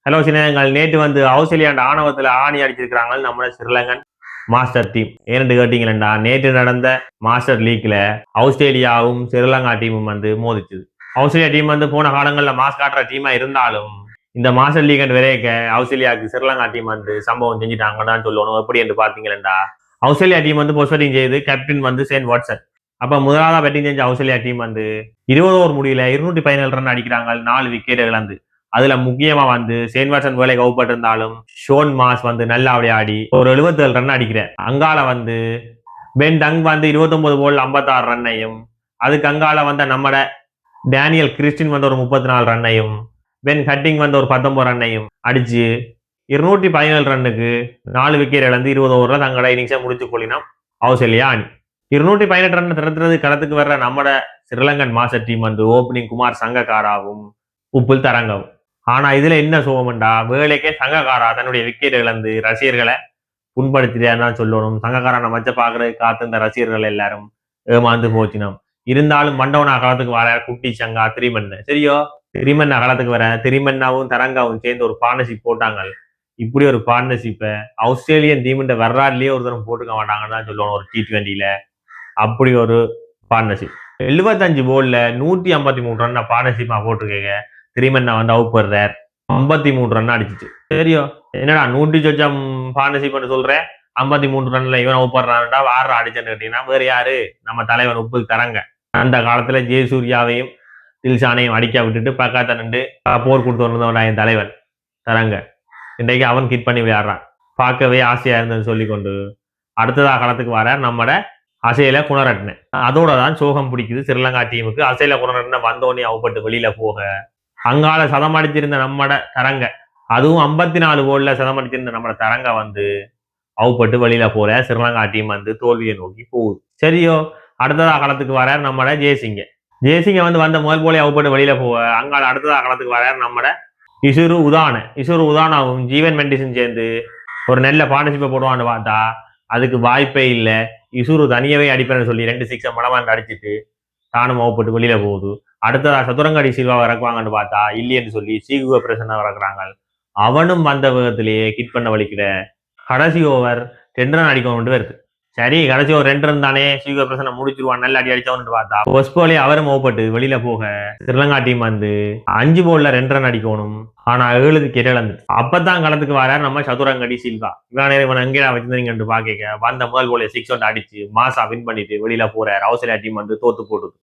Hello சின்னங்கள், நேற்று ஆஸ்திரேலியாண்ட ஆணவத்துல ஆணி அடிச்சிருக்கிறாங்க நம்ம ஸ்ரீலங்கன் மாஸ்டர் டீம். ஏன்னு கேட்டீங்களா, நேற்று நடந்த மாஸ்டர் லீக்ல ஆஸ்திரேலியாவும் ஸ்ரீலங்கா டீமும் மோதிச்சுது. ஆஸ்திரேலியா டீம் போன காலங்களில் மாஸ் காட்டுற டீமா இருந்தாலும் இந்த மாஸ்டர் லீக் வரைக்க ஆஸ்திரேலியாவுக்கு ஸ்ரீலங்கா டீம் சம்பவம் செஞ்சுட்டாங்கன்னு தான் சொல்லணும். எப்படி என்று பாத்தீங்களா, ஆஸ்திரேலியா டீம் போஸ்ட் பேட்டிங் செய்து கேப்டன் சேன் வாட்சன். அப்ப முதலாவது பேட்டிங் செஞ்ச ஆஸ்திரேலியா டீம் 20 ஓவர் முடியல 217 ரன் அடிக்கிறாங்க, 4 விக்கெட் இழந்து. அதுல முக்கியமா சேன் வாட்சன் வேலை கவுப்பட்டு இருந்தாலும் ஷோன் மாஸ் நல்லா விளையாடி ஒரு 77 ரன் அடிக்கிறார். அங்கால பென் டங் 29 போல் 56 ரன்னையும், அதுக்கு அங்கால நம்மட டேனியல் கிறிஸ்டின் ஒரு 34 ரன்னையும், பென் ஹட்டிங் ஒரு 19 ரன்னையும் அடிச்சு 217 ரன்னுக்கு 4 விக்கெட் இழந்து 20 ஓவர்ல தங்களோட இன்னிங்ஸை முடிச்சு கொள்ளினோம் ஆஸ்திரேலியா அணி. 218 ரன் திறத்துறது களத்துக்கு வர்ற நம்மட Sri Lankan master team opening Kumar சங்கக்காராவும் உப்புல் தரங்கவும். ஆனா இதுல என்ன சோகம்டா, வேலைக்கே சங்கக்காரா தன்னுடைய விக்கெட் இழந்து ரசிகர்களை புண்படுத்திதான் சொல்லணும். சங்கக்காரனை மச்ச பாக்குறது காத்து இந்த ரசிகர்கள் எல்லாரும் ஏமாந்து போச்சினோம். இருந்தாலும் மண்டவனா காலத்துக்கு வர குட்டி சங்கா திரிமன் சரியோ, திரிமன் காலத்துக்கு வர திரிமன்னாவும் தரங்காவும் சேர்ந்து ஒரு பார்ட்னர்ஷிப் போட்டாங்க. இப்படி ஒரு பார்ட்னர்ஷிப்பை ஆஸ்திரேலியன் டீம் வரலாறுலயே ஒரு தரம் போட்டுக்க மாட்டாங்கன்னு தான் சொல்லணும். ஒரு T20ல அப்படி ஒரு பார்ட்னர்ஷிப் 75 போல்ல 153 ரன் பார்ட்னர்ஷிப்பா போட்டிருக்கீங்க. திரிமன்னா அவுட் போடுறார், 53 ரன் அடிச்சிச்சு. சரியோ, என்னடா 100 சொச்சம் பார்ட்னர்ஷிப் சொல்றேன், 53 ரன்ல இவன் அவுட் போடுறான்டா, வார அடிச்சேன்னு கேட்டீங்கன்னா வேற யாரு, நம்ம தலைவர் உப்பு தரங்க. அந்த காலத்துல ஜெயசூர்யாவையும் தில்ஷானையும் அடிக்க விட்டுட்டு பக்கத்தை நின்று போர் கொடுத்து வந்தவன் என் தலைவன் தரங்க. இன்றைக்கு அவன் கிட் பண்ணி விளையாடுறான். பார்க்கவே ஆசையா இருந்ததுன்னு சொல்லிக்கொண்டு அடுத்ததா காலத்துக்கு வர நம்மட அசையில குணரட்ன. அதோட தான் சோகம் பிடிக்குது ஸ்ரீலங்கா டீமுக்கு. அசையில குணரட்ன வந்தோடனே அவுப்பட்டு வெளியில போக, அங்கால சதம் அடிச்சிருந்த நம்மட தரங்க, அதுவும் 54 போல்ல சதம் அடிச்சிருந்த நம்மட தரங்க அவுப்பட்டு வெளியில போல ஸ்ரீலங்கா டீம் தோல்வியை நோக்கி போகுது. சரியோ, அடுத்ததா காலத்துக்கு வர நம்மட ஜெயசிங்க. ஜெயசிங்க வந்த முதல் போலே அவுப்பட்டு வெளியில போக, அங்கால அடுத்ததா காலத்துக்கு வர நம்மட இசுரு உதானாவும் ஜீவன் மெண்டிஸும் சேர்ந்து ஒரு நல்ல பார்ட்னர்ஷிப்பை போடுவான்னு பார்த்தா அதுக்கு வாய்ப்பே இல்லை. இசுரு தனியவே அடிப்பேன்னு சொல்லி 2 6 மடமாண்டு அடிச்சுட்டு தானும் அவுப்பட்டு வெளியில போகுது. அடுத்ததா சதுரங்கடி சில்வாவை இறக்குவாங்கன்னு பார்த்தா இல்லைன்னு சொல்லி சீகுவ பிரசன்னா இறக்குறாங்க. அவனும் வந்த விதத்திலேயே கிட் பண்ண வலிக்கிற கடைசி ஓவர் 2 ரன் அடிக்கணும் இருக்கு. சரி, கடைசி ஒரு 2 ரன் தானே, சீகுவ பிரசன்னா முடிச்சிருவான், நல்ல அடி அடிச்சவன்னு பார்த்தா ஒஸ்போலே அவரும் அவுப்பட்டு வெளியில போக ஸ்ரீலங்கா டீம் 5 போல்ல 2 ரன் அடிக்கணும், ஆனா 7 விக்கெட் இழந்து. அப்பதான் களத்துக்கு வர நம்ம சதுரங்கடி சில்வா. இவன் எங்கேயா வச்சிருந்தீங்கன்னு பாக்க வந்த முதல் போல 6 அடிச்சு மாசா வின் பண்ணிட்டு வெளியில போற ஆஸ்திரேலியா டீம் தோத்து போட்டுது.